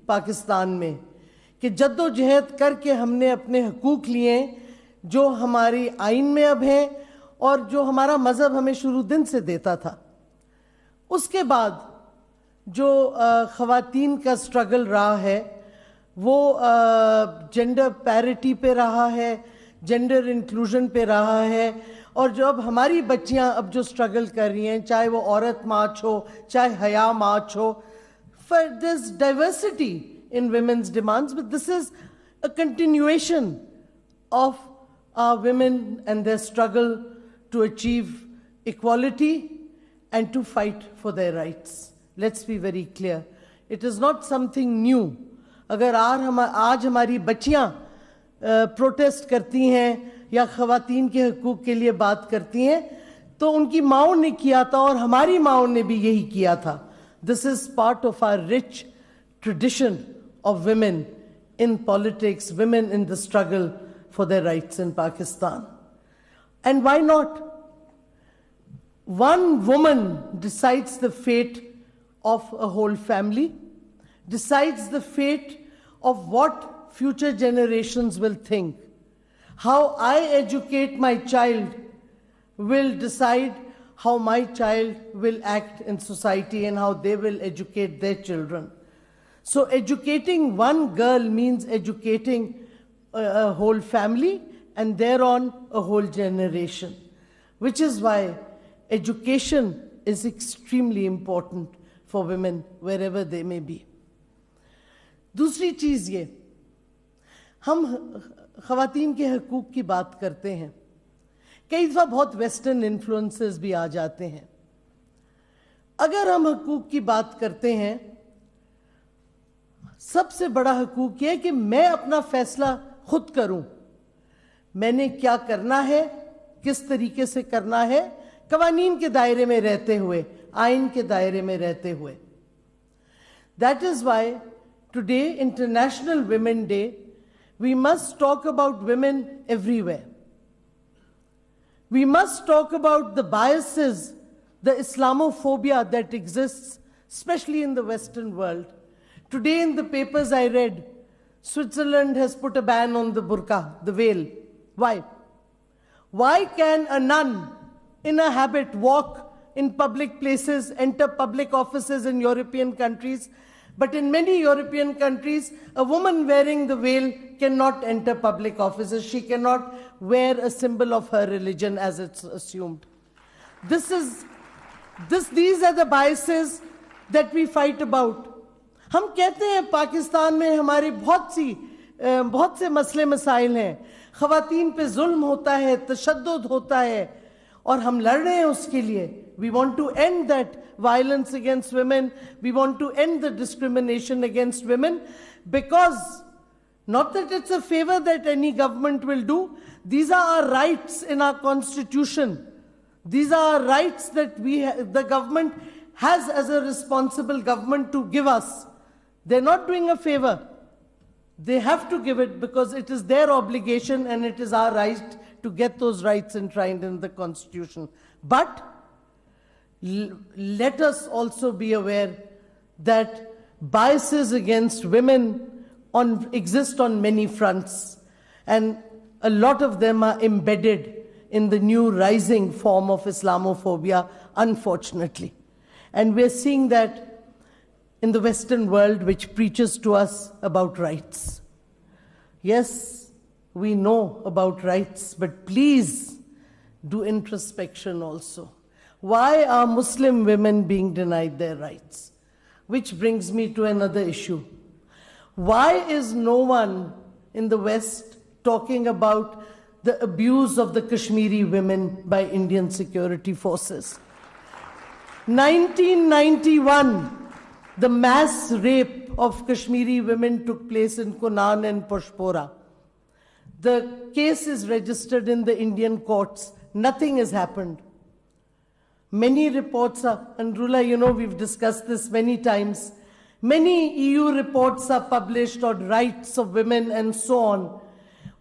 पाकिस्तान में कि जद्दोजहद करके हमने अपने हकूक़ लिए जो हमारी आइन में अब हैं और जो हमारा मज़हब हमें शुरू दिन से देता था। उसके बाद जो ख़वातीन का स्ट्रगल रहा है वो जेंडर पैरिटी पे रहा है, जेंडर इंक्लूजन पे रहा है। और जो अब हमारी बच्चियां अब जो स्ट्रगल कर रही हैं, चाहे वो औरत मार्च हो, चाहे हया मार्च हो, for this diversity in women's demands, but this is a continuation of our women and their struggle to achieve equality and to fight for their rights. Let's be very clear. It is not something new. अगर आज हमारी बच्चियां protest करती हैं या ख़वातीन के हकूक़ के लिए बात करती हैं तो उनकी माओं ने किया था और हमारी माओं ने भी यही किया था। This is part of our rich tradition of women in politics, women in the struggle for their rights in Pakistan. And why not? One woman decides the fate of a whole family, decides the fate of what future generations will think. How I educate my child will decide how my child will act in society and how they will educate their children. So educating one girl means educating a whole family and thereon a whole generation, which is why education is extremely important for women wherever they may be. दूसरी चीज़ ये, हम ख़वातीन के हकूक़ की बात करते हैं, कई दफ़ा बहुत वेस्टर्न इन्फ्लुएंसेस भी आ जाते हैं। अगर हम हकूक़ की बात करते हैं, सबसे बड़ा हकूक़ ये है कि मैं अपना फ़ैसला खुद करूं, मैंने क्या करना है, किस तरीके से करना है, कवानीन के दायरे में रहते हुए, आइन के दायरे में रहते हुए। That is why today, International Women Day, we must talk about women everywhere. We must talk about the biases, the Islamophobia that exists, especially in the Western world. Today in the papers I read, Switzerland has put a ban on the burqa, the veil. Why? Why can a nun in a habit walk in public places, enter public offices in European countries, but in many European countries, a woman wearing the veil cannot enter public offices. She cannot wear a symbol of her religion as it's assumed. These are the biases that we fight about. हम कहते हैं पाकिस्तान में हमारे बहुत से मसले मसाइल हैं, ख़वातीन पे जुल्म होता है, तशद्दुद होता है और हम लड़ रहे हैं उसके लिए. We want to end that violence against women. We want to end the discrimination against women because not that it's a favor that any government will do. These are our rights in our constitution. These are our rights that the government has as a responsible government to give us. They're not doing a favor. They have to give it because it is their obligation and it is our right to get those rights enshrined in the constitution. But let us also be aware that biases against women exist on many fronts, and a lot of them are embedded in the new rising form of Islamophobia, unfortunately. And we're seeing that in the Western world, which preaches to us about rights. Yes, we know about rights, but please do introspection also. Why are Muslim women being denied their rights? Which brings me to another issue. Why is no one in the West talking about the abuse of the Kashmiri women by Indian security forces? 1991, the mass rape of Kashmiri women took place in Kunan and Poshpora. The case is registered in the Indian courts. Nothing has happened. Many reports are, and Rula, you know, we've discussed this many times. Many EU reports are published on rights of women and so on.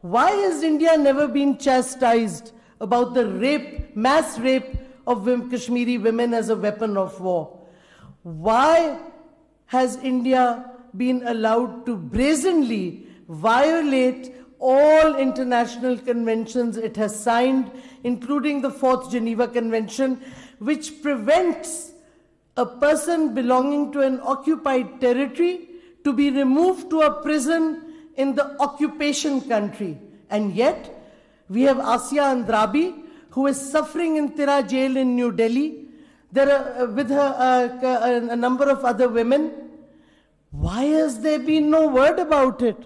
Why has India never been chastised about the rape, mass rape of Kashmiri women as a weapon of war? Why has India been allowed to brazenly violate all international conventions it has signed, including the 4th Geneva Convention, which prevents a person belonging to an occupied territory to be removed to a prison in the occupation country. And yet, we have Asya Andrabi, who is suffering in Tira jail in New Delhi, with her, a number of other women. Why has there been no word about it?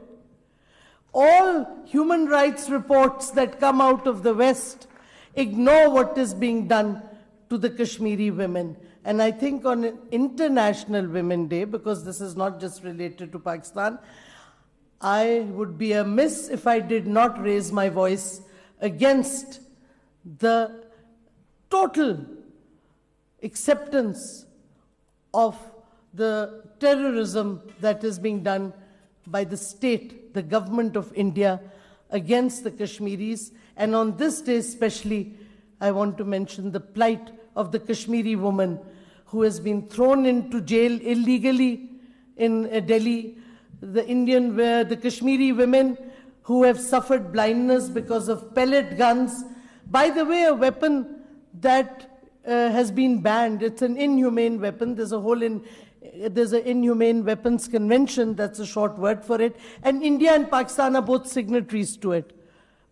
All human rights reports that come out of the West ignore what is being done to the Kashmiri women. And I think on International Women's Day, because this is not just related to Pakistan, I would be amiss if I did not raise my voice against the total acceptance of the terrorism that is being done by the state, the government of India, against the Kashmiris. And on this day especially, I want to mention the plight of the Kashmiri woman who has been thrown into jail illegally in Delhi, the Kashmiri women who have suffered blindness because of pellet guns. By the way, a weapon that has been banned. It's an inhumane weapon. There's an Inhumane Weapons Convention, that's a short word for it, and India and Pakistan are both signatories to it.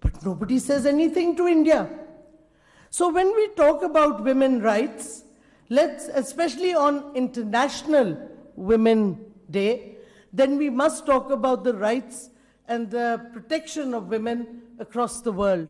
But nobody says anything to India. So when we talk about women's rights, especially on International Women's Day, then we must talk about the rights and the protection of women across the world.